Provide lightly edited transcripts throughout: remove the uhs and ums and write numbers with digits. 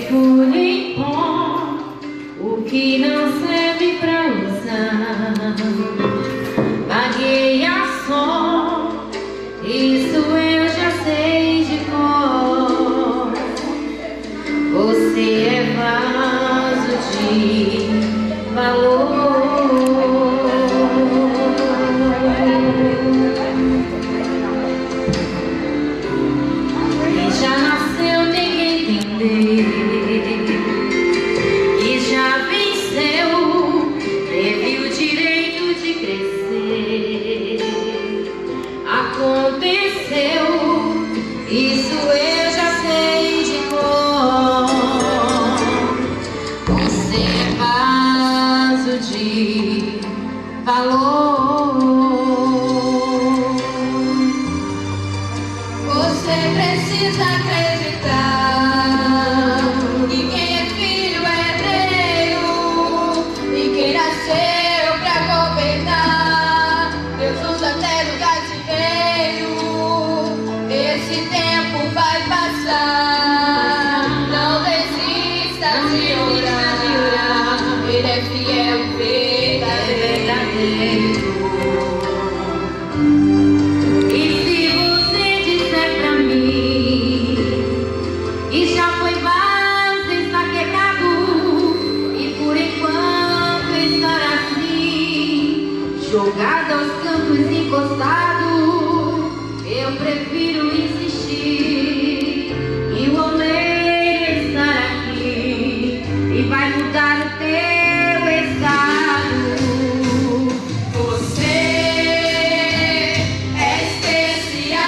Entulho em pó, o que não serve pra usar. Paguei a sol, isso eu já sei de cor. Você é vaso de valor. E já nasceu, tem que entender. E já venceu, teve o direito de crescer. Aconteceu, isso eu já sei de cor. Você é vaso de valor. Você precisa acreditar que quem é filho é herdeiro e quem nasceu pra governar. Deus usa até no cativeiro. Esse tempo vai passar. Não desista de orar. Ele é fiel e verdadeiro. E se você disser pra mim e já foi vaso, está quebrado, e por enquanto estar assim, jogado aos cantos, encostado, eu prefiro insistir. E o oleiro estar aqui e vai mudar o teu estado. Você é especial.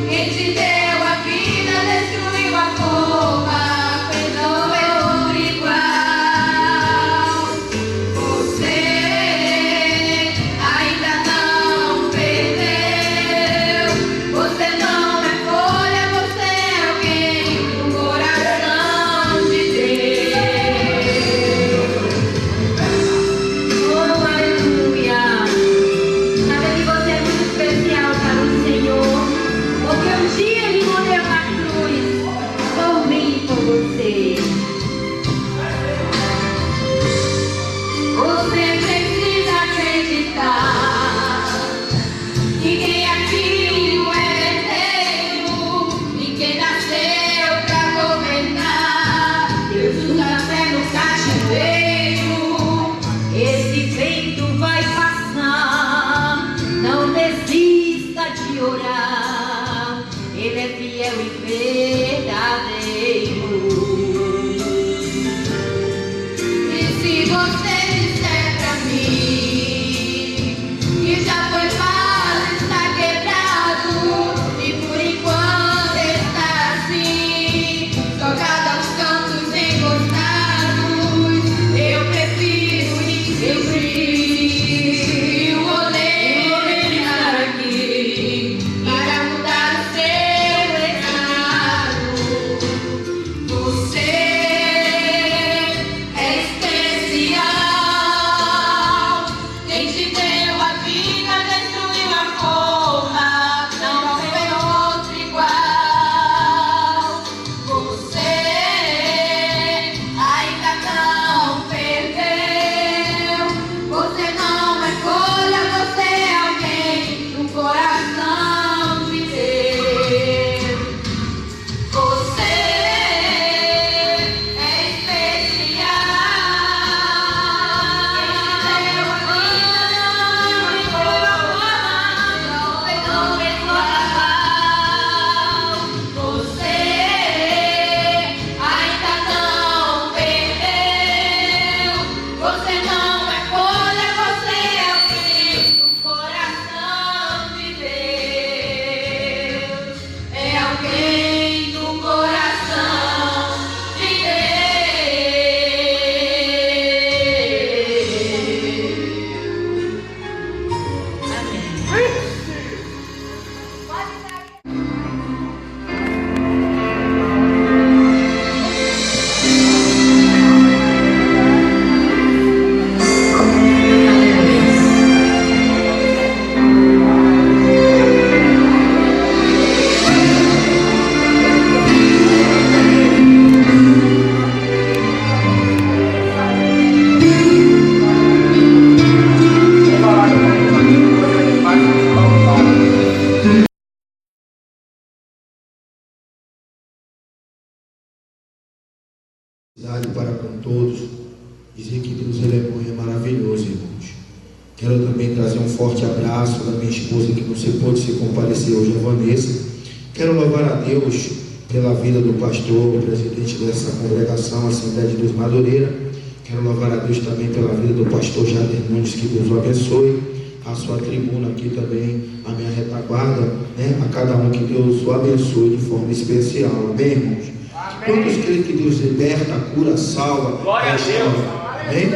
Quem te deu a vida, destruiu a forma, fez por igual. Você ainda não perdeu. Você não é folha, você é alguém no coração de Deus. Oh, aleluia. Sabe que você é muito especial para o Senhor, porque um dia Ele morreu na cruz por mim e por você. Você precisa acreditar que quem é filho é herdeiro e quem nasceu pra governar. Deus usa até no cativeiro. Esse vento vai passar. Não desista de orar. Ele é fiel e verdadeiro. E se você disser pra mim que já foi fácil, está quebrado, e por enquanto está assim, jogado aos cantos, encostados, eu prefiro insistir. O oleiro estar aqui para mudar o seu estado. felicidade para com todos, dizer que Deus ele é bom e é maravilhoso, irmãos. Quero também trazer um forte abraço da minha esposa que não se pôde se comparecer hoje, a Vanessa. Quero louvar a Deus pela vida do pastor, o presidente dessa congregação, Assembleia de Deus Madureira. Quero louvar a Deus também pela vida do pastor Jader Nunes, que Deus o abençoe. A sua tribuna aqui também, a minha retaguarda, né? A cada um que Deus o abençoe de forma especial. Amém, irmãos? Quantos creem que Deus liberta, cura, salva? Glória a Deus. Amém?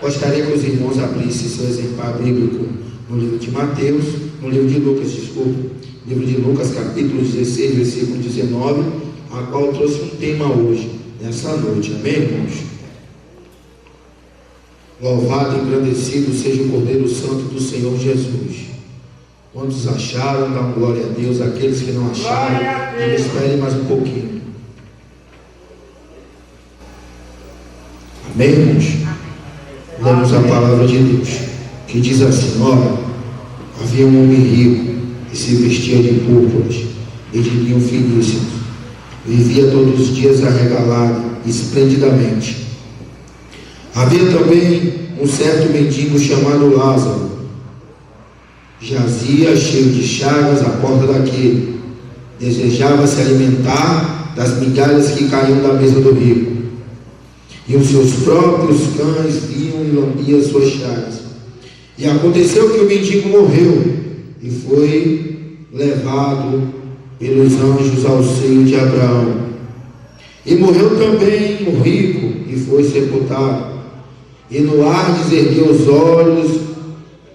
Gostaria que os irmãos abrissem seu exemplar bíblico no livro de Mateus, no livro de Lucas, desculpa, livro de Lucas, capítulo 16, versículo 19, a qual eu trouxe um tema hoje, nessa noite. Amém, irmãos? Louvado e engrandecido seja o Cordeiro Santo do Senhor Jesus. Quantos acharam, dão glória a Deus. Aqueles que não acharam, esperem mais um pouquinho. Amém, irmãos? Lemos a palavra de Deus, que diz assim: ora, havia um homem rico, que se vestia de púrpuras e de linho finíssimo, vivia todos os dias arregalado, esplendidamente. Havia também um certo mendigo chamado Lázaro, jazia cheio de chagas à porta daquele, desejava se alimentar das migalhas que caíam da mesa do rico, e os seus próprios cães vinham e lambiam suas chagas. E aconteceu que o mendigo morreu e foi levado pelos anjos ao seio de Abraão. E morreu também o rico e foi sepultado. E no ar ergueu os olhos,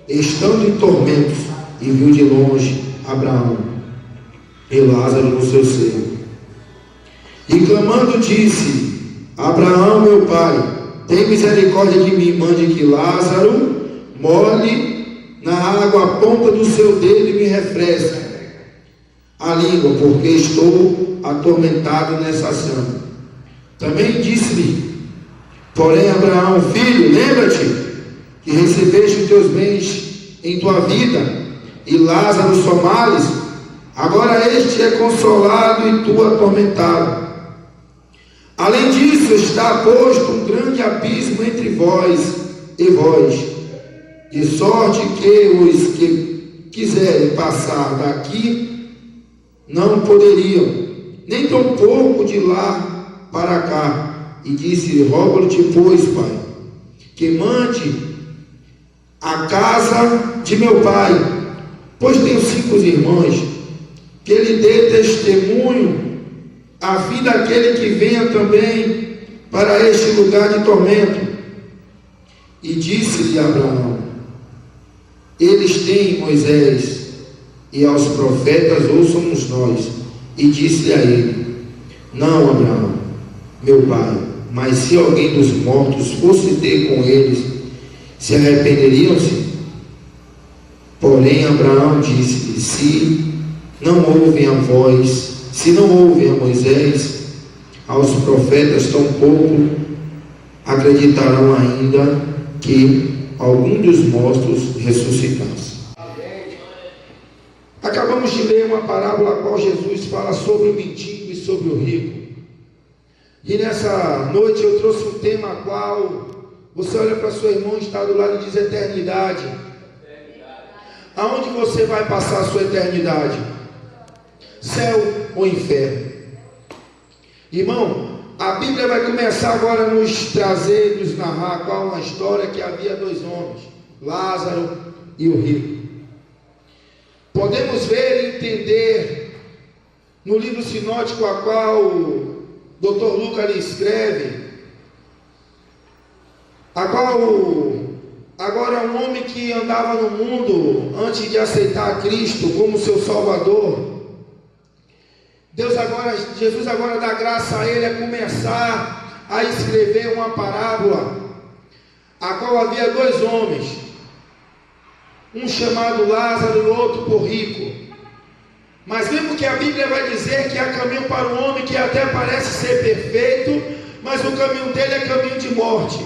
estando em tormentos, e viu de longe Abraão e Lázaro no seu seio. E clamando disse: Abraão, meu pai, tem misericórdia de mim, mande que Lázaro molhe na água a ponta do seu dedo e me refresque a língua, porque estou atormentado nessa chama. Também disse-lhe, porém, Abraão, filho, lembra-te que recebeste os teus bens em tua vida, e Lázaro só males. Agora este é consolado e tu atormentado. Além disso, está posto um grande abismo entre vós e vós, de sorte que os que quiserem passar daqui não poderiam, nem tampouco de lá para cá. E disse-lhe: rogo-te, pois, pai, que mande a casa de meu pai, pois tenho 5 irmãos, que lhe dê testemunho, a fim daquele que venha também para este lugar de tormento. E disse-lhe Abraão: eles têm Moisés, e aos profetas ouçamos nós. E disse-lhe a ele: não, Abraão, meu pai, mas se alguém dos mortos fosse ter com eles, se arrependeriam-se? Porém Abraão disse-lhe: se não ouvem a voz, se não ouvem a Moisés, aos profetas tampouco acreditarão ainda que algum dos mortos ressuscitasse. Acabamos de ler uma parábola a qual Jesus fala sobre o mendigo e sobre o rico. E nessa noite eu trouxe um tema a qual você olha para seu irmão que está do lado e diz: eternidade. Aonde você vai passar a sua eternidade? Céu ou inferno? Irmão, a Bíblia vai começar agora a nos trazer, nos narrar qual uma história que havia 2 homens, Lázaro e o rico. Podemos ver e entender no livro sinótico a qual o Dr. Lucas lhe escreve, a qual agora um homem que andava no mundo antes de aceitar Cristo como seu Salvador, Jesus agora dá graça a ele a começar a escrever uma parábola, a qual havia 2 homens, um chamado Lázaro e o outro por rico. Mas mesmo que a Bíblia vai dizer que há caminho para o homem que até parece ser perfeito, mas o caminho dele é caminho de morte.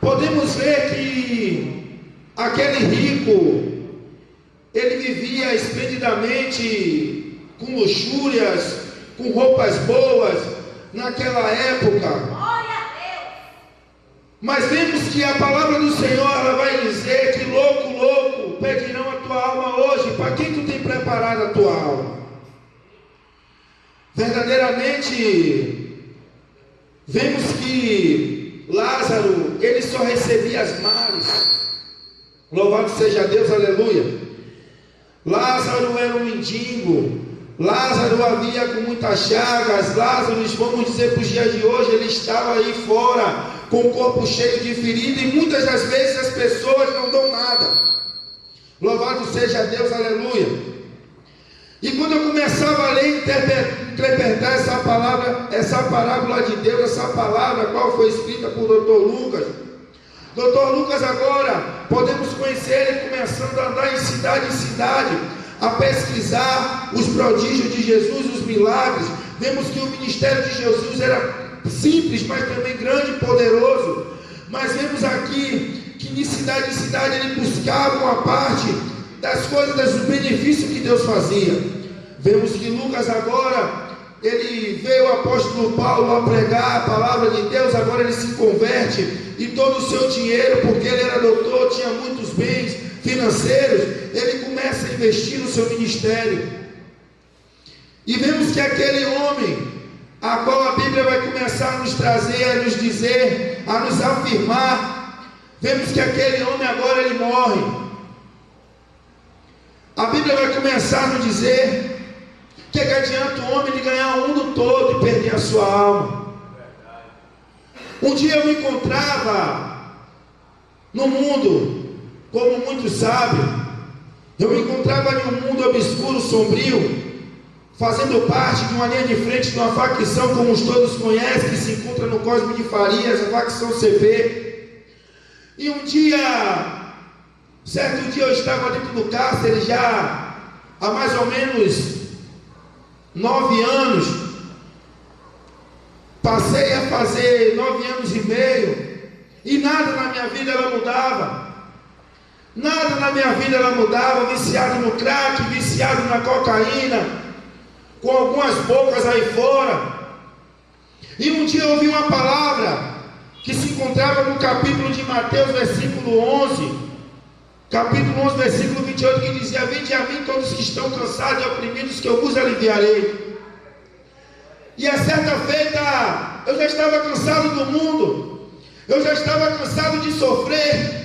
Podemos ver que aquele rico, ele vivia esplendidamente, com luxúrias, com roupas boas, naquela época. Mas vemos que a palavra do Senhor, ela vai dizer que louco, pedirão a tua alma hoje. Para quem tu tem preparado a tua alma? Verdadeiramente, vemos que Lázaro, ele só recebia as males. Louvado seja Deus, aleluia. Lázaro era um mendigo. Lázaro havia com muitas chagas. Lázaro, vamos dizer para os dias de hoje, ele estava aí fora, com o corpo cheio de ferida, e muitas das vezes as pessoas não dão nada. Louvado seja Deus, aleluia. E quando eu começava a ler, interpretar essa parábola de Deus, essa palavra qual foi escrita por Dr. Lucas. Dr. Lucas agora, podemos conhecer ele começando a andar em cidade, a pesquisar os prodígios de Jesus, os milagres. Vemos que o ministério de Jesus era simples, mas também grande e poderoso. Mas vemos aqui que de cidade em cidade ele buscava uma parte das coisas, dos benefícios que Deus fazia. Vemos que Lucas agora, ele veio o apóstolo Paulo a pregar a palavra de Deus. Agora ele se converte, e todo o seu dinheiro, porque ele era doutor, tinha muitos bens financeiros, ele começa a investir no seu ministério. E vemos que aquele homem, a qual a Bíblia vai começar a nos trazer, a nos dizer, a nos afirmar, vemos que aquele homem agora ele morre. A Bíblia vai começar a nos dizer que adianta o homem de ganhar o mundo todo e perder a sua alma. Um dia eu me encontrava no mundo, como muitos sabem, eu me encontrava em um mundo obscuro, sombrio, fazendo parte de uma linha de frente de uma facção, como todos conhecem, que se encontra no Cosme de Farias, a facção CP. E um dia, certo dia eu estava dentro do cárcere já há mais ou menos 9 anos. Passei a fazer 9 anos e meio, e nada na minha vida ela mudava. Nada na minha vida ela mudava, viciado no crack, viciado na cocaína, com algumas bocas aí fora. E um dia eu ouvi uma palavra que se encontrava no capítulo de Mateus, versículo 11, capítulo 11, versículo 28, que dizia: vinde a mim todos que estão cansados e oprimidos, que eu vos aliviarei. E a certa feita, eu já estava cansado do mundo, eu já estava cansado de sofrer,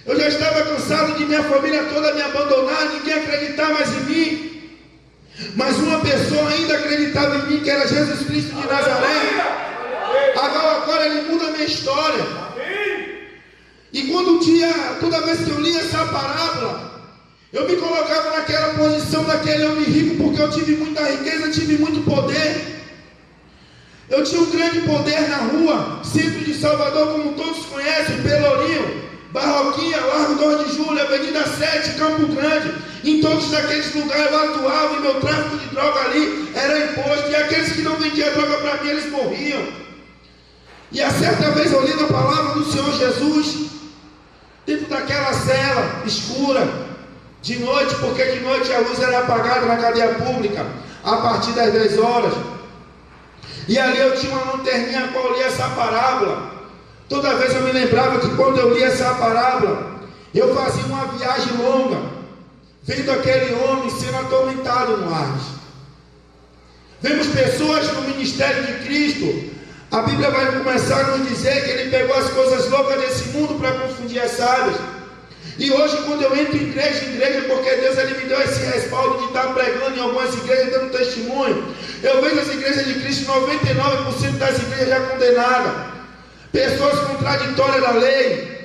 eu já estava cansado de minha família toda me abandonar, ninguém acreditar mais em mim. Mas uma pessoa ainda acreditava em mim, que era Jesus Cristo de Nazaré. Agora ele muda a minha história. E quando um dia, toda vez que eu li essa parábola, eu me colocava naquela posição daquele homem rico, porque eu tive muita riqueza, tive muito poder. Eu tinha um grande poder na rua, centro de Salvador, como todos conhecem, Pelourinho, Barroquinha, Largo 2 de Julho, Avenida 7, Campo Grande. Em todos aqueles lugares eu atuava, e meu tráfico de droga ali era imposto, e aqueles que não vendiam droga para mim, eles morriam. E a certa vez eu li na palavra do Senhor Jesus, dentro daquela cela escura, de noite, porque de noite a luz era apagada na cadeia pública, a partir das 10 horas. E ali eu tinha uma lanterninha a qual eu li essa parábola. Toda vez eu me lembrava que quando eu li essa parábola, eu fazia uma viagem longa, vendo aquele homem sendo atormentado no ar. Vemos pessoas no ministério de Cristo. A Bíblia vai começar a nos dizer que ele pegou as coisas loucas desse mundo para confundir as sábias. E hoje, quando eu entro em igreja, porque Deus ele me deu esse respaldo de estar pregando em algumas igrejas, dando testemunho, eu vejo as igrejas de Cristo, 99% das igrejas já condenadas, pessoas contraditórias da lei,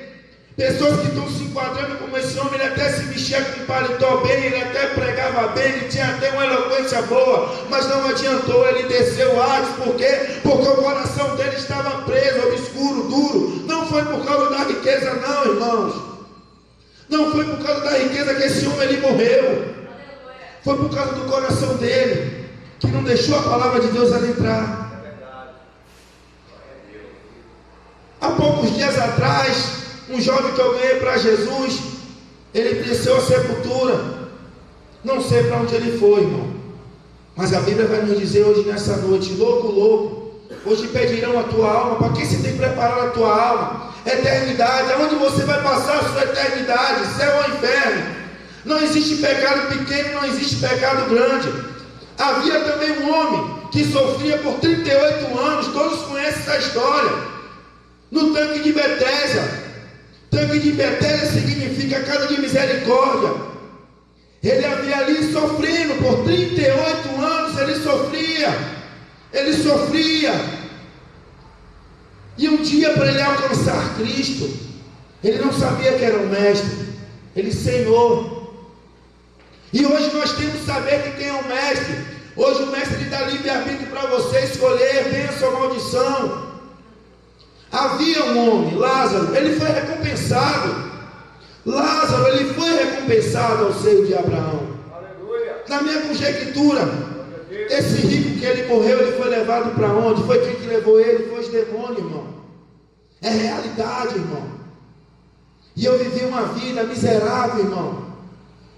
pessoas que estão se enquadrando como esse homem. Ele até se vestia com paletó bem, ele até pregava bem, ele tinha até uma eloquência boa, mas não adiantou, ele desceu o Hades. Por quê? Porque o coração dele estava preso, obscuro, duro. Não foi por causa da riqueza não, irmãos. Não foi por causa da riqueza que esse homem ele morreu. Foi por causa do coração dele, que não deixou a palavra de Deus adentrar. Há poucos dias atrás, um jovem que eu ganhei para Jesus, ele desceu à sepultura. Não sei para onde ele foi, irmão, mas a Bíblia vai nos dizer hoje nessa noite: louco, Hoje pedirão a tua alma. Para que você tem preparado a tua alma? Eternidade, aonde você vai passar a sua eternidade? Céu ou inferno? Não existe pecado pequeno, não existe pecado grande. Havia também um homem que sofria por 38 anos, todos conhecem essa história, no tanque de Betesda. Tanque de Betesda significa casa de misericórdia. Ele havia ali sofrendo por 38 anos, ele sofria. E um dia, para ele alcançar Cristo, ele não sabia que era o mestre, ele Senhor. E hoje nós temos que saber que quem é o mestre. Hoje o mestre dá livre-arbítrio para você escolher bênção ou maldição. Havia um homem, Lázaro, ele foi recompensado. Lázaro, ele foi recompensado ao seio de Abraão. Aleluia. Na minha conjectura, esse rico que ele morreu, ele foi levado para onde? Foi quem que levou ele? Foi os demônios, irmão. É realidade, irmão. E eu vivi uma vida miserável, irmão.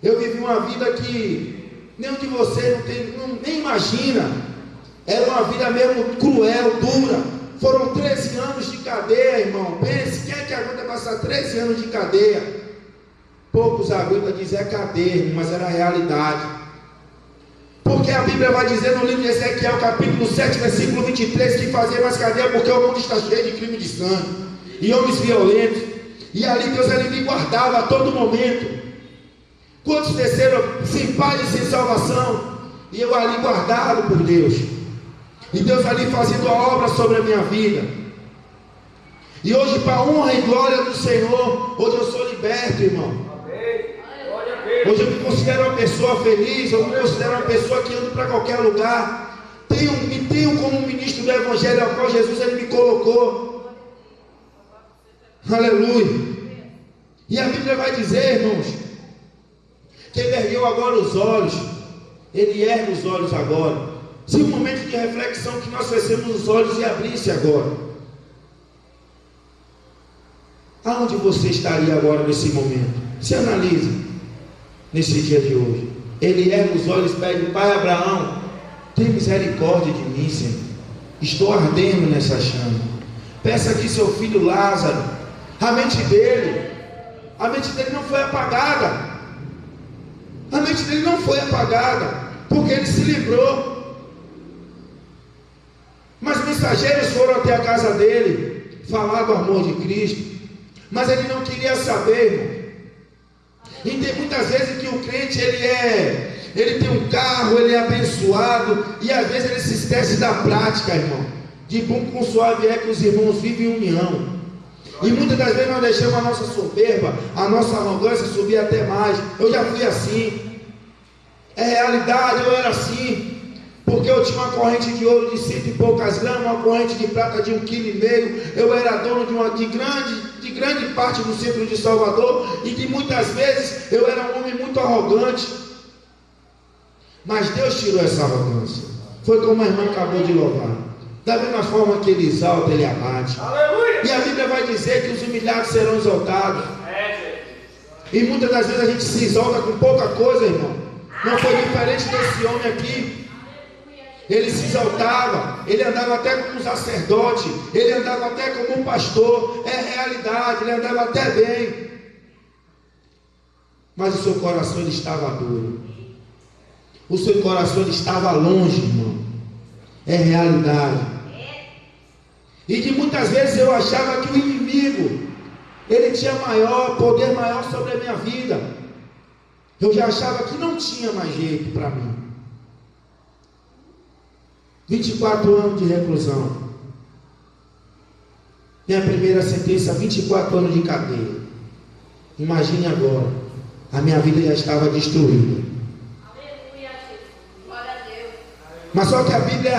Eu vivi uma vida que nenhum de vocês nem imagina. Era uma vida mesmo cruel, dura. Foram 13 anos de cadeia, irmão. Pense, quem é que aguenta passar 13 anos de cadeia? Poucos aguentam dizer cadeia, mas era a realidade. Porque a Bíblia vai dizer no livro de Ezequiel, capítulo 7, versículo 23, que fazia mais cadeia porque o mundo está cheio de crime de sangue e homens violentos. E ali Deus me guardava a todo momento. Quantos desceram sem paz e sem salvação? E eu ali guardado por Deus. E Deus ali fazendo a obra sobre a minha vida. E hoje, para a honra e glória do Senhor, hoje eu sou liberto, irmão. Hoje eu me considero uma pessoa feliz. Eu me considero uma pessoa que anda para qualquer lugar. Me tenho como um ministro do Evangelho ao qual Jesus ele me colocou. Aleluia. E a Bíblia vai dizer, irmãos, que ele ergueu agora os olhos. Ele ergue os olhos agora. Se um momento de reflexão que nós fecemos os olhos e abrisse agora. Aonde você estaria agora nesse momento? Se analise nesse dia de hoje. Ele ergue os olhos e pede: Pai Abraão, tem misericórdia de mim, Senhor. Estou ardendo nessa chama. Peça aqui seu filho Lázaro. A mente dele não foi apagada. A mente dele não foi apagada, porque ele se livrou. Mas mensageiros foram até a casa dele, falar do amor de Cristo, mas ele não queria saber, irmão. E tem muitas vezes que o crente, ele tem um carro, ele é abençoado, e às vezes ele se esquece da prática, irmão. De bom com suave é que os irmãos vivem em união. E muitas das vezes nós deixamos a nossa soberba, a nossa arrogância subir até mais. Eu já fui assim. É realidade, eu era assim. Porque eu tinha uma corrente de ouro de 100 e poucas gramas, uma corrente de prata de 1,5 kg. Eu era dono de grande parte do centro de Salvador. E que muitas vezes eu era um homem muito arrogante. Mas Deus tirou essa arrogância. Foi como a irmã acabou de louvar. Da mesma forma que ele exalta, ele abate. Aleluia! E a Bíblia vai dizer que os humilhados serão exaltados. E muitas das vezes a gente se exalta com pouca coisa, irmão. Não foi diferente desse homem aqui. Ele se exaltava, ele andava até como um sacerdote, ele andava até como um pastor. É realidade, ele andava até bem. Mas o seu coração ele estava duro. O seu coração ele estava longe, irmão. É realidade. E de muitas vezes eu achava que o inimigo ele tinha poder maior sobre a minha vida. Eu já achava que não tinha mais jeito para mim. 24 anos de reclusão. Minha primeira sentença, 24 anos de cadeia. Imagine agora, a minha vida já estava destruída. Mas só que a Bíblia,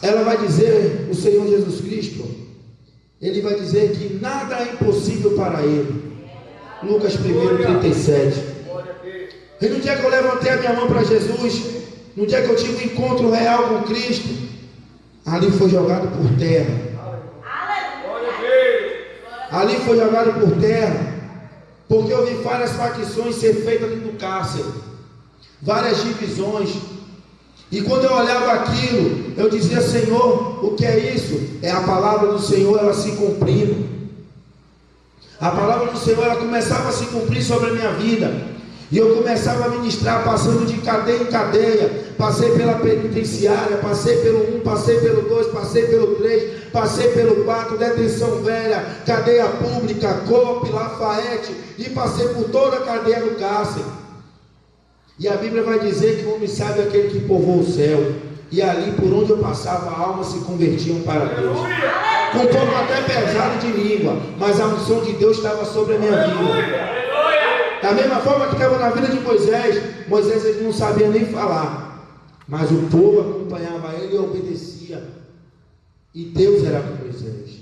ela vai dizer, o Senhor Jesus Cristo, ele vai dizer que nada é impossível para ele. Lucas 1:37. E no dia que eu levantei a minha mão para Jesus, no dia que eu tive um encontro real com Cristo, ali foi jogado por terra. Ali foi jogado por terra, porque eu vi várias facções ser feitas dentro do cárcere, várias divisões. E quando eu olhava aquilo, eu dizia: Senhor, o que é isso? É a palavra do Senhor, ela se cumprindo. A palavra do Senhor, ela começava a se cumprir sobre a minha vida. E eu começava a ministrar, passando de cadeia em cadeia. Passei pela penitenciária, passei pelo 1, passei pelo 2, passei pelo 3, passei pelo 4, detenção velha, cadeia pública, COP, Lafayette, e passei por toda a cadeia do cárcere. E a Bíblia vai dizer que o homem sábio é aquele que povoa o céu. E ali por onde eu passava, almas se convertiam para Deus. Com um pouco até pesado de língua, mas a unção de Deus estava sobre a minha vida. Da mesma forma que estava na vida de Moisés. Moisés ele não sabia nem falar, mas o povo acompanhava ele e obedecia. E Deus era com Moisés.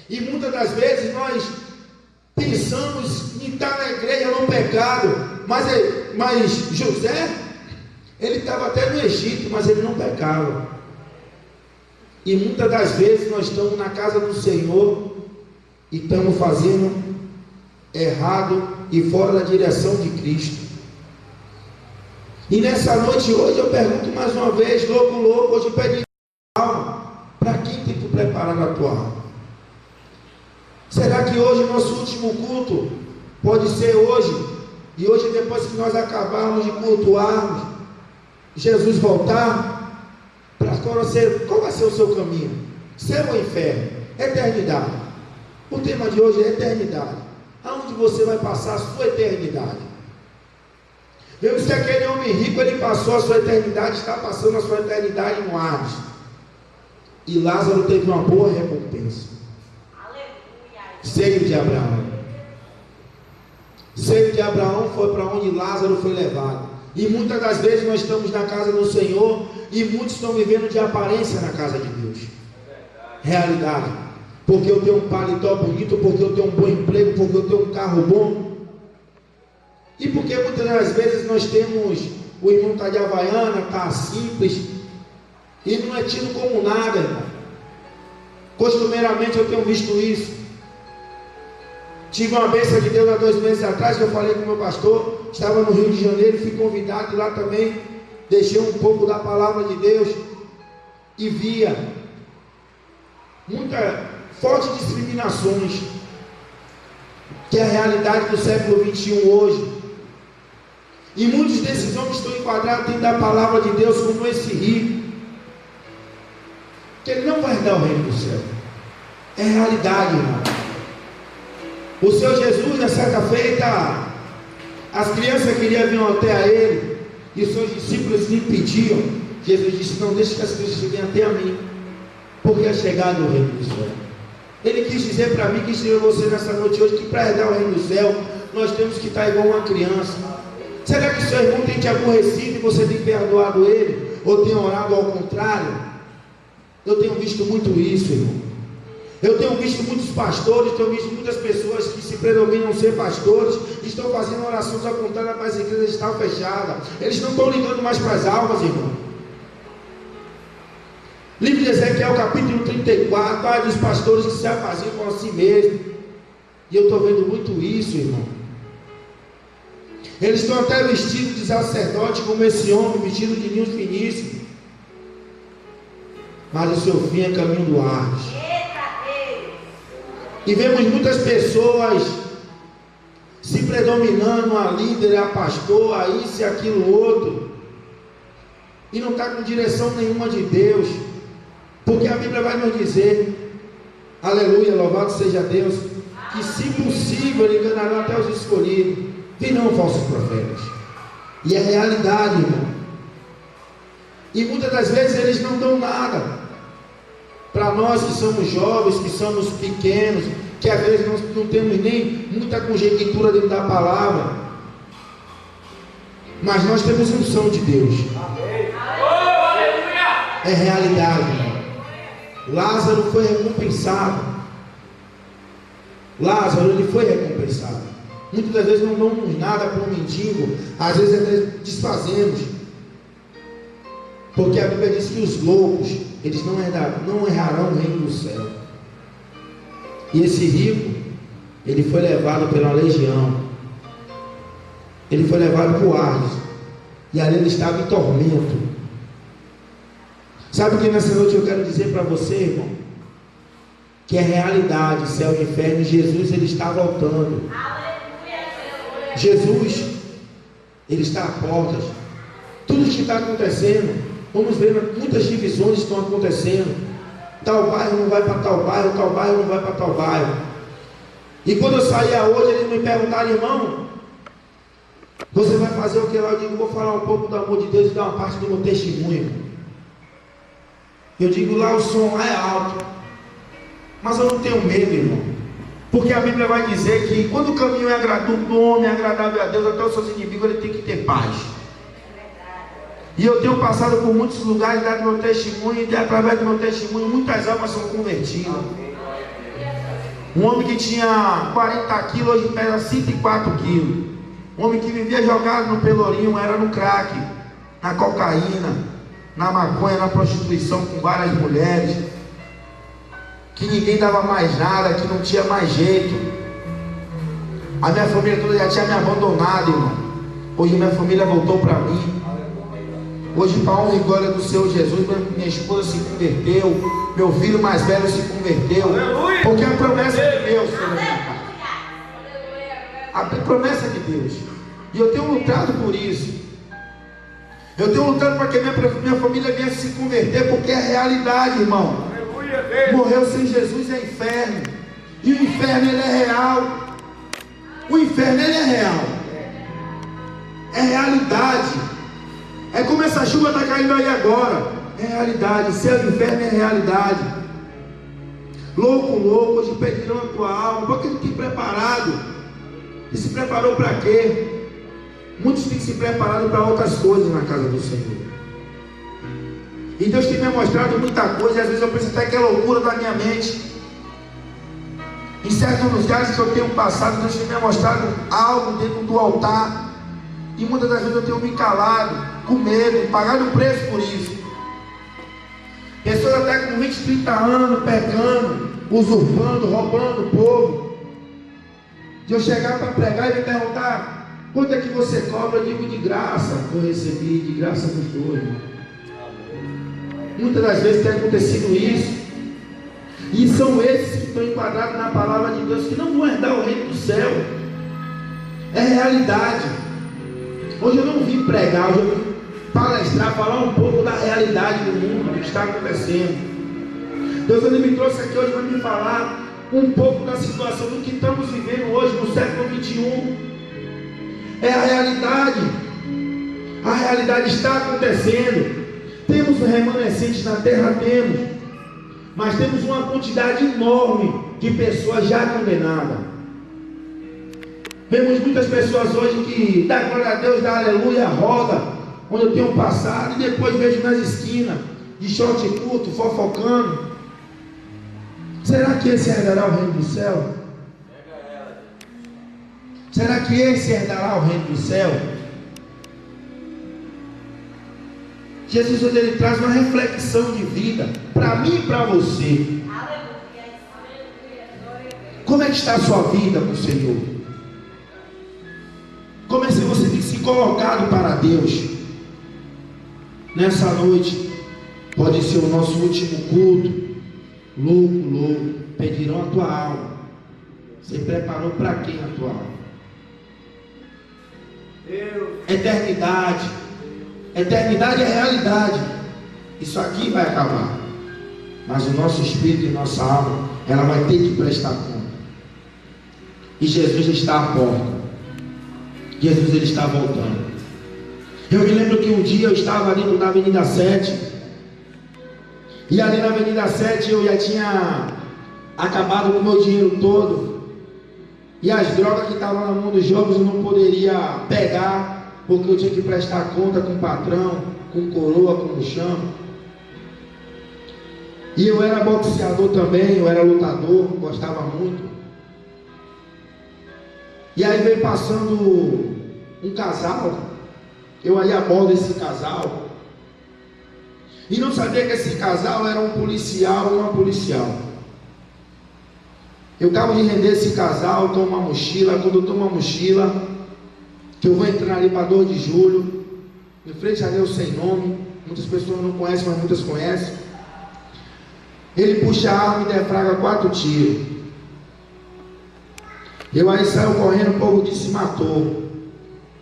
E muitas das vezes nós pensamos em estar na igreja no pecado, mas José, ele estava até no Egito, mas ele não pecava. E muitas das vezes nós estamos na casa do Senhor e estamos fazendo errado e fora da direção de Cristo. E nessa noite hoje eu pergunto mais uma vez, louco, hoje eu pedi alma, para quem tem que preparar a tua alma? Será que hoje o nosso último culto pode ser hoje? E hoje, depois que nós acabarmos de cultuarmos, Jesus voltar, qual vai ser o seu caminho? Céu ou inferno? Eternidade. O tema de hoje é eternidade. Aonde você vai passar a sua eternidade? Vemos que aquele homem rico, ele passou a sua eternidade, está passando a sua eternidade no Hades. E Lázaro teve uma boa recompensa. Seio de Abraão. Seio de Abraão foi para onde Lázaro foi levado. E muitas das vezes nós estamos na casa do Senhor e muitos estão vivendo de aparência na casa de Deus. Realidade. Porque eu tenho um paletó bonito, porque eu tenho um bom emprego, porque eu tenho um carro bom. E porque muitas das vezes nós temos, o irmão está de Havaiana, está simples, e não é tido como nada, irmão. Costumeiramente eu tenho visto isso. Tive uma bênção de Deus há 2 meses atrás, que eu falei com o meu pastor, estava no Rio de Janeiro, fui convidado lá também, deixei um pouco da palavra de Deus, e via muitas fortes discriminações, que é a realidade do século 21 hoje. E muitos desses homens estão enquadrados dentro da palavra de Deus, como esse rico, que ele não vai dar o reino do céu. É realidade, irmão. O Senhor Jesus, na certa feita, as crianças queriam vir até a ele, e os seus discípulos lhe impediam. Jesus disse: não, deixe que as crianças cheguem até a mim, porque é chegado o reino do céu. Ele quis dizer para mim, quis dizer para você nessa noite hoje, que para herdar o reino do céu, nós temos que estar igual uma criança. Será que seu irmão tem te aborrecido e você tem perdoado ele? Ou tem orado ao contrário? Eu tenho visto muito isso, irmão. Eu tenho visto muitos pastores, tenho visto muitas pessoas que se predominam ser pastores, estão fazendo orações ao contrário, mas as igrejas estão fechadas. Eles não estão ligando mais para as almas, irmão. Livro de Ezequiel, capítulo 34, fala dos pastores que se apaziguam a si mesmos. E eu estou vendo muito isso, irmão. Eles estão até vestidos de sacerdote, como esse homem, vestido de linho finíssimo. Mas o seu fim é caminho do Hades. E vemos muitas pessoas se predominando a líder, a pastor, a isso e aquilo outro, e não está com direção nenhuma de Deus, porque a Bíblia vai nos dizer, aleluia, louvado seja Deus, que se possível ele enganará até os escolhidos, virão falsos profetas. E é realidade, irmão. E muitas das vezes eles não dão nada para nós que somos jovens, que somos pequenos, que às vezes nós não temos nem muita conjectura dentro da palavra, mas nós temos unção de Deus. É realidade, irmão. Lázaro foi recompensado. Lázaro, ele foi recompensado. Muitas das vezes não damos nada para um mendigo, às vezes até desfazemos, porque a Bíblia diz que os loucos, eles não errarão o reino do céu. E esse rico, ele foi levado pela legião, ele foi levado para o Hades. E ali ele estava em tormento. Sabe o que nessa noite eu quero dizer para você, irmão? Que é realidade, céu e inferno. Jesus, ele está voltando. Jesus, ele está a portas. Tudo que está acontecendo, vamos ver, muitas divisões estão acontecendo. Tal bairro não vai para tal bairro não vai para tal bairro. E quando eu saía hoje, eles me perguntaram: irmão, você vai fazer o que lá? Eu digo: vou falar um pouco do amor de Deus e dar uma parte do meu testemunho. Eu digo: lá o som lá é alto, mas eu não tenho medo, irmão, porque a Bíblia vai dizer que quando o caminho é do homem é agradável a Deus, até os seus inimigos ele tem que ter paz. E eu tenho passado por muitos lugares, dado meu testemunho, e através do meu testemunho muitas almas são convertidas. Um homem que tinha 40 quilos, hoje pesa 104 quilos. Um homem que vivia jogado no pelourinho, era no crack, na cocaína, na maconha, na prostituição com várias mulheres, que ninguém dava mais nada, que não tinha mais jeito. A minha família toda já tinha me abandonado, irmão. Hoje minha família voltou para mim. Hoje, para a honra e glória do Senhor Jesus, minha esposa se converteu, meu filho mais velho se converteu. Aleluia. Porque a promessa de Deus sobre a minha casa. A promessa de Deus. E eu tenho lutado por isso. Eu tenho lutado para que minha família venha se converter, porque é realidade, irmão. Morreu sem Jesus é inferno. E o inferno ele é real. O inferno ele é real. É realidade. É como essa chuva está caindo aí agora. É realidade. Céu e inferno é realidade. Louco, hoje pedirão a tua alma. Porque tu tem preparado. E se preparou para quê? Muitos têm se preparado para outras coisas na casa do Senhor. E Deus tem me mostrado muita coisa. E às vezes eu penso até que é loucura da minha mente. Em certos lugares que eu tenho passado, Deus tem me mostrado algo dentro do altar. E muitas das vezes eu tenho me calado, com medo, pagado o preço por isso. Pessoas até com 20, 30 anos pecando, usurpando, roubando o povo. De eu chegar para pregar e me perguntar: quanto é que você cobra? Eu digo: de graça eu recebi, de graça custou, irmão. Muitas das vezes tem acontecido isso. E são esses que estão enquadrados na palavra de Deus, que não vão herdar o reino do céu. É realidade. Hoje eu não vim pregar, hoje eu vim palestrar, falar um pouco da realidade do mundo, do que está acontecendo. Deus ele me trouxe aqui hoje para me falar um pouco da situação do que estamos vivendo hoje no século 21. É a realidade. A realidade está acontecendo. Temos remanescentes na terra, mas temos uma quantidade enorme de pessoas já condenadas. Vemos muitas pessoas hoje que dá glória a Deus, dá aleluia, roda, onde eu tenho passado, e depois vejo nas esquinas, de short curto, fofocando. Será que esse herdará o reino do céu? Será que esse herdará o reino do céu? Jesus hoje ele traz uma reflexão de vida para mim e para você. Como é que está a sua vida com o Senhor? Como é que você tem se colocado para Deus? Nessa noite pode ser o nosso último culto. Louco, pedirão a tua alma. Você preparou para quem a tua alma? Eternidade. Eternidade é realidade. Isso aqui vai acabar, mas o nosso espírito e nossa alma, ela vai ter que prestar conta. E Jesus está à porta. Jesus ele está voltando. Eu me lembro que um dia eu estava ali na Avenida 7. E ali na Avenida 7 eu já tinha acabado com o meu dinheiro todo. E as drogas que estavam na mão dos jovens eu não poderia pegar, porque eu tinha que prestar conta com o patrão, com o coroa, como chama. E eu era boxeador também, eu era lutador, gostava muito. E aí veio passando um casal, eu aí abordo esse casal, e não sabia que esse casal era um policial ou uma policial. Eu acabo de render esse casal, tomo uma mochila, quando eu tomo uma mochila, que eu vou entrar ali para 2 de julho, em frente a Deus sem nome. Muitas pessoas não conhecem, mas muitas conhecem. Ele puxa a arma e defraga 4 tiros. Eu aí saio correndo, o povo disse: matou.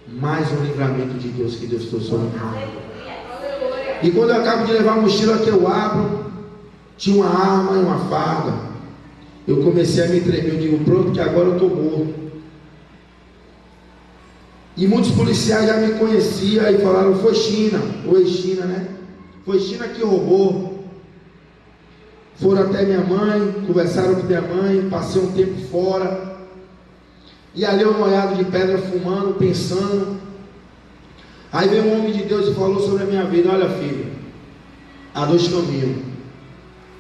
Mais um livramento de Deus que Deus trouxe sobre mim. E quando eu acabo de levar a mochila que eu abro, tinha uma arma e uma farda. Eu comecei a me tremer. Eu digo: pronto, que agora eu estou morto. E muitos policiais já me conheciam e falaram: foi China, ou ex-China, né? Foi China que roubou. Foram até minha mãe, conversaram com minha mãe, passei um tempo fora. E ali eu noiado de pedra, fumando, pensando. Aí veio um homem de Deus e falou sobre a minha vida: olha, filho, há 2 caminhos,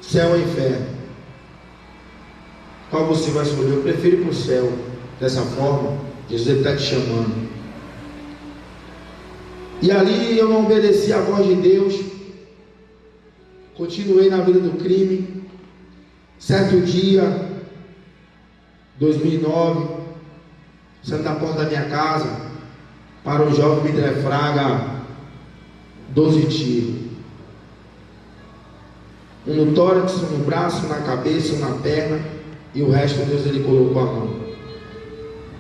céu e inferno. Qual você vai escolher? Eu prefiro ir para o céu. Dessa forma, Jesus está te chamando. E ali eu não obedeci à voz de Deus. Continuei na vida do crime. Certo dia, 2009, saindo da porta da minha casa, para um jovem me defraga 12 tiros. Um no tórax, um no braço, um na cabeça, um na perna, e o resto Deus ele colocou a mão.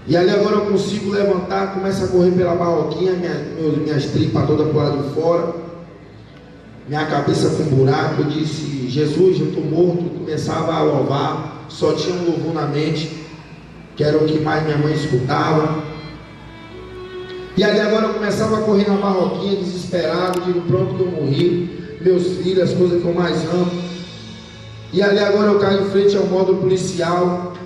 E ali agora eu consigo levantar, começo a correr pela barroquinha, minhas tripas todas para o lado de fora, minha cabeça com um buraco. Eu disse: Jesus, eu estou morto. Começava a louvar, só tinha um louvor na mente, que era o que mais minha mãe escutava. E ali agora eu começava a correr na barroquinha, desesperado. Digo: pronto, que eu morri, meus filhos, as coisas que eu mais amo. E ali agora eu caio em frente ao módulo policial.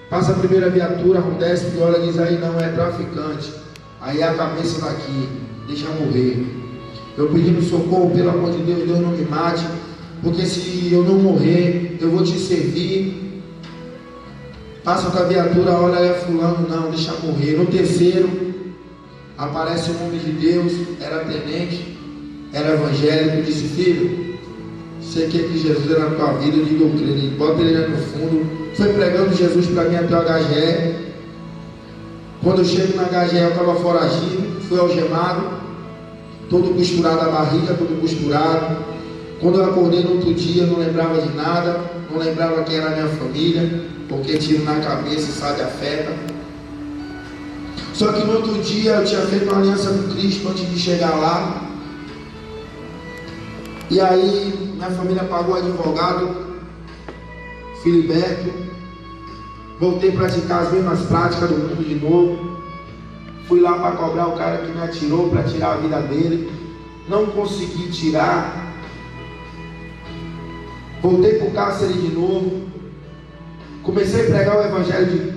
Passa a primeira viatura, desce, e olha, diz: aí não é traficante, aí é a cabeça daqui, deixa morrer. Eu pedindo socorro: pelo amor de Deus, Deus não me mate, porque se eu não morrer, eu vou te servir. Passa outra viatura, olha, é fulano, não, deixa morrer. No terceiro, aparece o homem de Deus, era tenente, era evangélico. Disse: filho, você quer que Jesus era na tua vida? Eu digo: eu creio. Ele bota ele lá no fundo. Foi pregando Jesus para mim até o HGE. Quando eu chego na HGE, eu estava foragido, fui algemado, todo costurado a barriga, todo costurado. Quando eu acordei no outro dia, não lembrava de nada, não lembrava quem era a minha família, porque tiro na cabeça, sabe, afeta. Só que no outro dia eu tinha feito uma aliança com Cristo antes de chegar lá. E aí minha família pagou advogado, Filiberto. Voltei a praticar as mesmas práticas do mundo de novo. Fui lá para cobrar o cara que me atirou, para tirar a vida dele. Não consegui tirar. Voltei para o cárcere de novo. Comecei a pregar o evangelho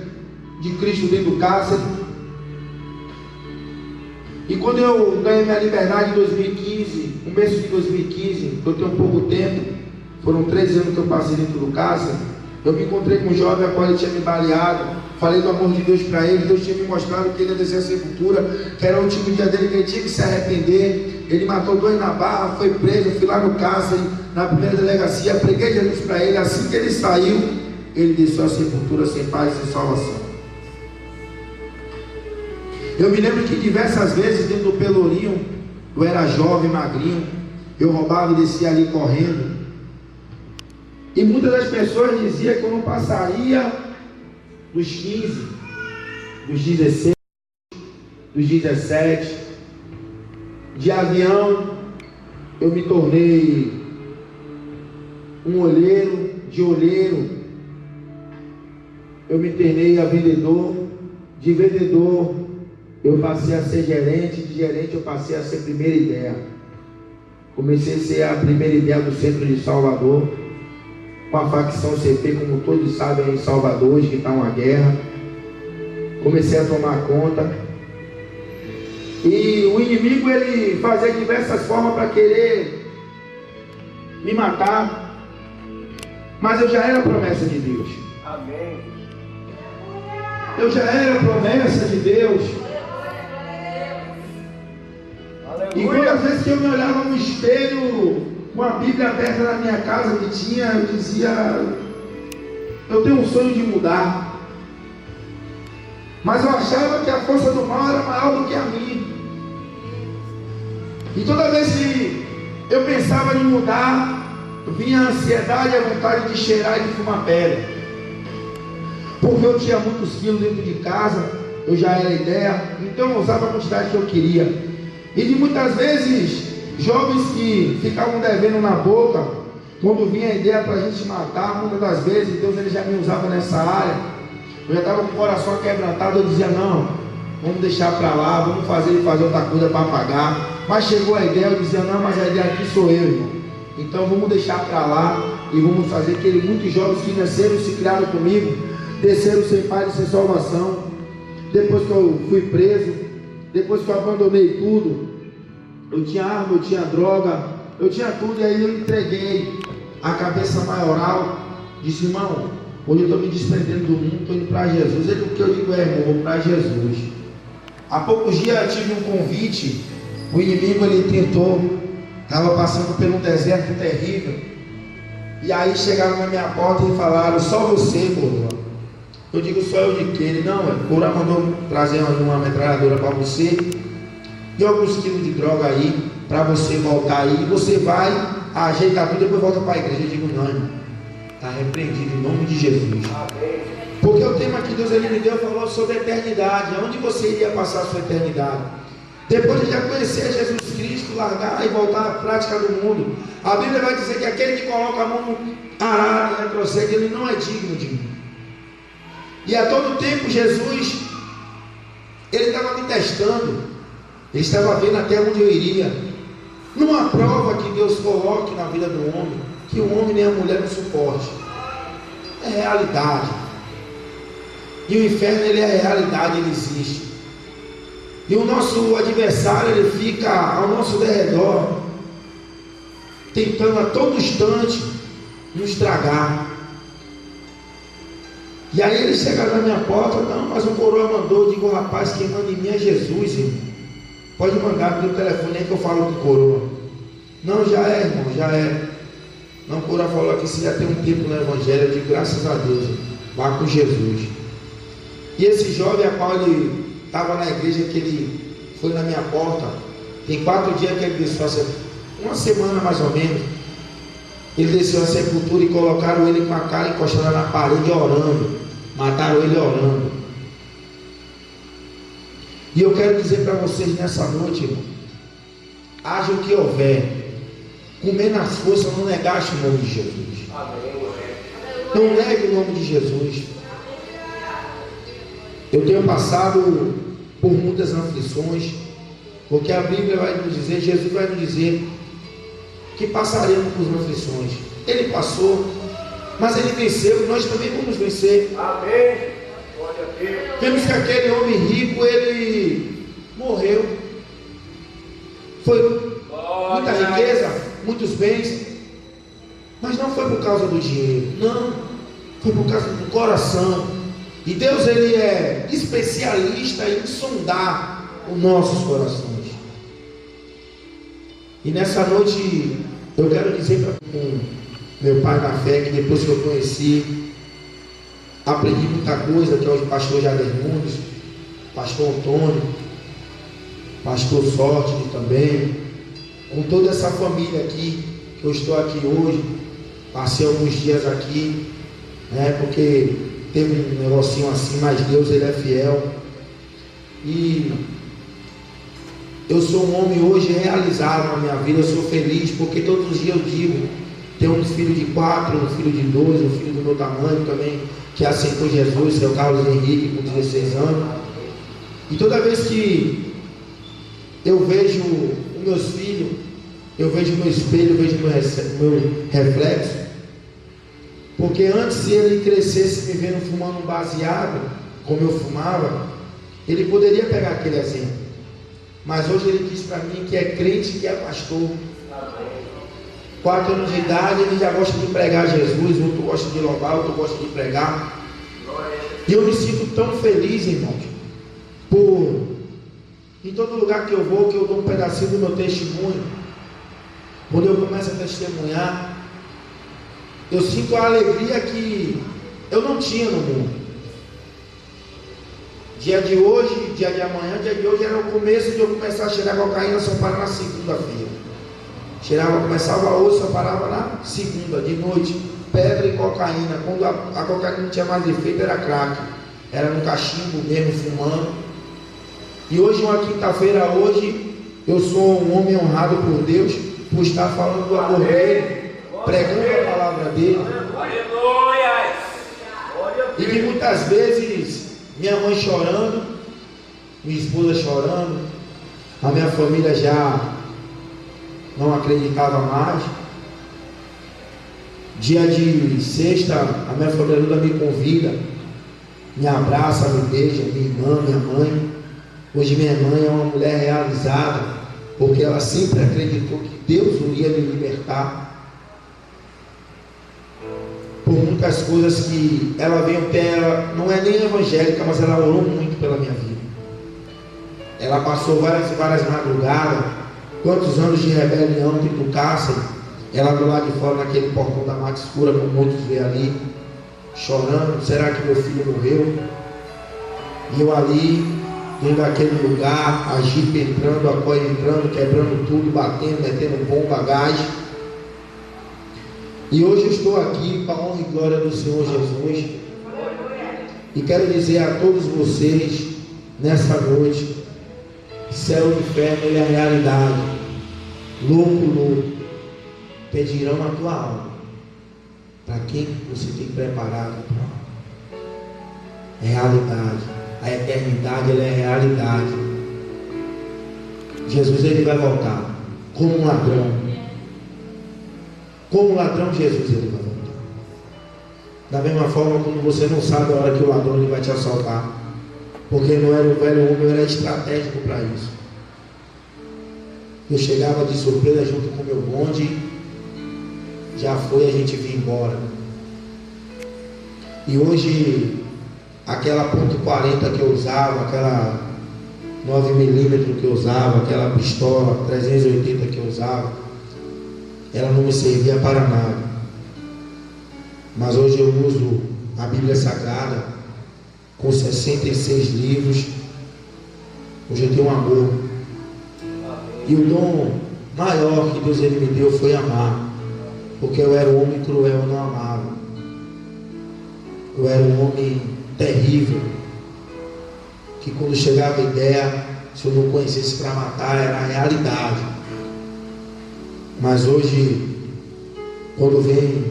de Cristo dentro do cárcere. E quando eu ganhei minha liberdade em 2015, no mês de 2015, eu tenho pouco tempo, foram 3 anos que eu passei dentro do cárcere. Eu me encontrei com um jovem a qual ele tinha me baleado. Falei do amor de Deus para ele. Deus tinha me mostrado que ele ia descer a sepultura, que era o último dia dele, que ele tinha que se arrepender. Ele matou 2 na barra, foi preso. Fui lá no cárcere, na primeira delegacia, preguei Jesus para ele. Assim que ele saiu, ele desceu a sepultura sem paz e sem salvação. Eu me lembro que diversas vezes dentro do Pelourinho, eu era jovem, magrinho, eu roubava e descia ali correndo. E muitas das pessoas diziam que eu não passaria dos 15, dos 16, dos 17. De avião eu me tornei um olheiro, de olheiro eu me tornei a vendedor, de vendedor eu passei a ser gerente, de gerente eu passei a ser primeira ideia. Comecei a ser a primeira ideia do centro de Salvador, com a facção CP, como todos sabem, em Salvador, hoje que está uma guerra. Comecei a tomar conta. E o inimigo, ele fazia diversas formas para querer me matar. Mas eu já era promessa de Deus. Amém. Eu já era promessa de Deus. E quantas vezes que eu me olhava no espelho, com a Bíblia aberta na minha casa que tinha, eu dizia: eu tenho um sonho de mudar. Mas eu achava que a força do mal era maior do que a mim. E toda vez que eu pensava em mudar, vinha a ansiedade e a vontade de cheirar e de fumar pedra. Porque eu tinha muitos quilos dentro de casa, eu já era ideia, então eu usava a quantidade que eu queria. E de muitas vezes, jovens que ficavam devendo na boca, quando vinha a ideia para a gente matar, muitas das vezes Deus ele já me usava nessa área. Eu já estava com o coração quebrantado, eu dizia: não, vamos deixar para lá, vamos fazer outra coisa para pagar. Mas chegou a ideia, eu dizia: não, mas a ideia aqui sou eu, irmão. Então vamos deixar para lá e vamos fazer aquele. Muitos jovens que nasceram e se criaram comigo, desceram sem pai e sem salvação. Depois que eu fui preso, depois que eu abandonei tudo, eu tinha arma, eu tinha droga, eu tinha tudo. E aí eu entreguei a cabeça maioral. Disse: irmão, hoje eu estou me desprendendo do mundo, estou indo para Jesus. O que eu digo é: irmão, vou para Jesus. Há poucos dias eu tive um convite. O inimigo ele tentou, estava passando por um deserto terrível. E aí chegaram na minha porta e falaram: só você, coroa. Eu digo: só eu de quê? Ele: não, o coroa mandou trazer uma metralhadora para você e alguns quilos de droga aí, para você voltar aí. Você vai, ajeita tudo e depois volta para a igreja. Eu digo: não, irmão, está repreendido em nome de Jesus. Porque o tema que Deus ele me deu falou sobre a eternidade. Aonde você iria passar a sua eternidade? Depois de já conhecer Jesus Cristo, largar e voltar à prática do mundo. A Bíblia vai dizer que aquele que coloca a mão no arado e retrocede, ele não é digno de mim. E a todo tempo Jesus, ele estava me testando. Ele estava vendo até onde eu iria. Numa prova que Deus coloque na vida do homem, que o homem nem a mulher não suporte. É realidade. E o inferno ele é realidade, ele existe. E o nosso adversário ele fica ao nosso derredor, tentando a todo instante nos tragar. E aí ele chega na minha porta: não, mas o coroa mandou. Eu digo: rapaz, quem manda em mim é Jesus, irmão. Pode mandar pelo telefone aí que eu falo com o coroa. Não, já é, irmão, já é. Não, o coroa falou aqui: você já tem um tempo no evangelho. Eu digo: graças a Deus, vá com Jesus. E esse jovem a qual ele estava na igreja, que ele foi na minha porta, tem 4 dias que ele desceu, uma semana mais ou menos, ele desceu a sepultura e colocaram ele com a cara encostada na parede orando, mataram ele orando. E eu quero dizer para vocês nessa noite, irmão, haja o que houver, comer nas forças, não negaste o nome de Jesus. Não negue o nome de Jesus. Eu tenho passado por muitas aflições, porque a Bíblia vai nos dizer, Jesus vai nos dizer que passaremos por aflições. Ele passou, mas ele venceu, e nós também vamos vencer. Amém. Vemos que aquele homem rico, ele morreu. Foi muita riqueza, muitos bens, mas não foi por causa do dinheiro, não, foi por causa do coração. E Deus ele é especialista em sondar os nossos corações. E nessa noite eu quero dizer para meu pai na fé, que depois que eu conheci, aprendi muita coisa, que é o pastor Jader Nunes, pastor Antônio, pastor Sorte também, com toda essa família aqui, que eu estou aqui hoje. Passei alguns dias aqui, né, porque teve um negocinho assim, mas Deus ele é fiel. E eu sou um homem hoje realizado na minha vida, eu sou feliz, porque todos os dias eu digo, tenho um filho de 4, um filho de 2, um filho do meu tamanho também, que aceitou Jesus, seu Carlos Henrique, com 16 anos. E toda vez que eu vejo os meus filhos, eu vejo meu espelho, eu vejo meu reflexo, porque antes se ele crescesse me vendo fumando um baseado, como eu fumava, ele poderia pegar aquele exemplo. Mas hoje ele diz para mim que é crente, que é pastor. 4 anos de idade, ele já gosta de pregar Jesus, outro gosta de louvar, outro gosta de pregar. E eu me sinto tão feliz, irmãos, por em todo lugar que eu vou, que eu dou um pedacinho do meu testemunho. Quando eu começo a testemunhar, eu sinto a alegria que eu não tinha no mundo. Dia de hoje, dia de amanhã, dia de hoje era o começo de eu começar a cheirar cocaína, só parava na segunda-feira. Começava hoje, só parava na segunda, de noite, pedra e cocaína. Quando a cocaína não tinha mais efeito, era crack. Era no cachimbo mesmo, fumando. E hoje, uma quinta-feira, hoje, eu sou um homem honrado por Deus, por estar falando do amor dele, pregando a palavra dele. E que muitas vezes, minha mãe chorando, minha esposa chorando, a minha família já não acreditava mais. Dia de sexta, a minha família toda me convida, me abraça, me beija, minha irmã, minha mãe. Hoje minha mãe é uma mulher realizada, porque ela sempre acreditou que Deus iria me libertar. Por muitas coisas que ela veio até ela, não é nem evangélica, mas ela orou muito pela minha vida. Ela passou várias madrugadas, quantos anos de rebelião, tipo cárcere, ela do lado de fora, naquele portão da mata escura, como muitos vê ali, chorando, será que meu filho morreu? E eu ali, dentro daquele lugar, a jipe entrando, a coia entrando, quebrando tudo, batendo, metendo bomba, gás. E hoje eu estou aqui para a honra e glória do Senhor Jesus. E quero dizer a todos vocês, nessa noite, céu e inferno, ele é a realidade. Louco, pedirão a tua alma. Para quem você tem preparado a tua alma? É realidade. A eternidade, ela é realidade. Jesus, ele vai voltar como um ladrão. Como ladrão, Jesus, ele vai voltar. Da mesma forma como você não sabe a hora que o ladrão ele vai te assaltar, porque não era o velho homem, era estratégico para isso. Eu chegava de surpresa junto com o meu bonde, já foi, a gente vinha embora. E hoje, aquela .40 que eu usava, aquela 9mm que eu usava, aquela pistola 380 que eu usava, ela não me servia para nada. Mas hoje eu uso a Bíblia Sagrada com 66 livros. Hoje eu tenho um amor. E o dom maior que Deus ele me deu foi amar. Porque eu era um homem cruel, eu não amava. Eu era um homem terrível, que quando chegava a ideia, se eu não conhecesse para matar, era a realidade. Mas hoje, quando vem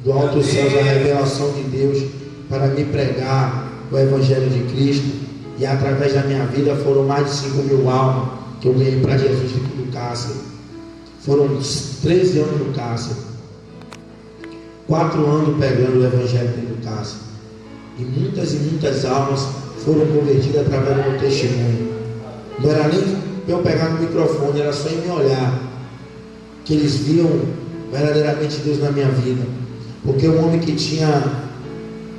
do alto dos céus a revelação de Deus para me pregar o Evangelho de Cristo, e através da minha vida foram mais de 5.000 almas que eu ganhei para Jesus dentro do cárcere. Foram 13 anos no cárcere, 4 anos pregando o Evangelho dentro do cárcere, e muitas almas foram convertidas através do meu testemunho. Não era nem eu pegar no microfone, era só em me olhar que eles viam verdadeiramente Deus na minha vida. Porque um homem que tinha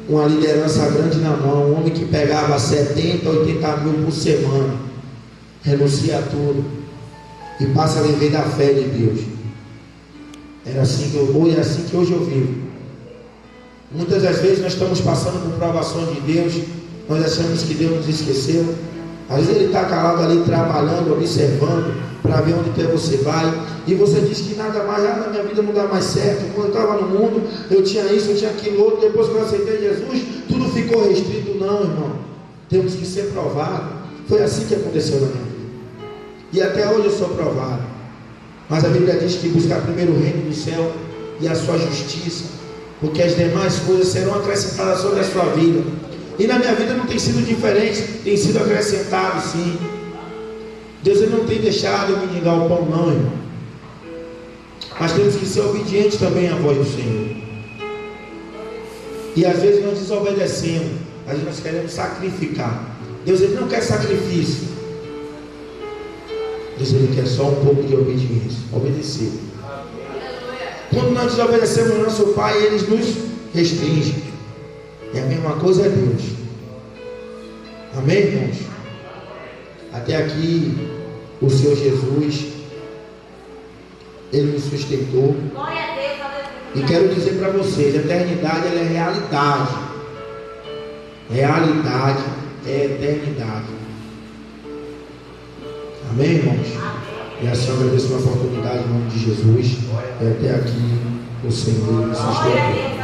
uma liderança grande na mão, um homem que pegava 70, 80 mil por semana, renuncia a tudo e passa a viver da fé de Deus. Era assim que é assim que hoje eu vivo. Muitas das vezes nós estamos passando por provações de Deus, nós achamos que Deus nos esqueceu. Às vezes Ele está calado ali trabalhando, observando, para ver onde você vai, e você diz que nada mais, na minha vida não dá mais certo. Quando eu estava no mundo, eu tinha isso, eu tinha aquilo outro, depois que eu aceitei Jesus, tudo ficou restrito. Não, irmão, temos que ser provados. Foi assim que aconteceu na minha vida, e até hoje eu sou provado. Mas a Bíblia diz que buscar primeiro o reino do céu e a sua justiça, porque as demais coisas serão acrescentadas sobre a sua vida. E na minha vida não tem sido diferente, tem sido acrescentado sim. Deus ele não tem deixado eu mendigar o pão não, irmão. Mas temos que ser obedientes também à voz do Senhor. E às vezes nós desobedecemos, às vezes nós queremos sacrificar. Deus ele não quer sacrifício. Deus ele quer só um pouco de obediência, obedecer. Quando nós desobedecemos o nosso Pai, Ele nos restringe. E a mesma coisa é Deus. Amém, irmãos? Até aqui, o Senhor Jesus, Ele nos sustentou. E quero dizer para vocês, a eternidade ela é realidade. Realidade. é eternidade. Amém, irmãos? E assim eu agradeço a oportunidade em nome de Jesus. E até aqui o Senhor nos sustenta.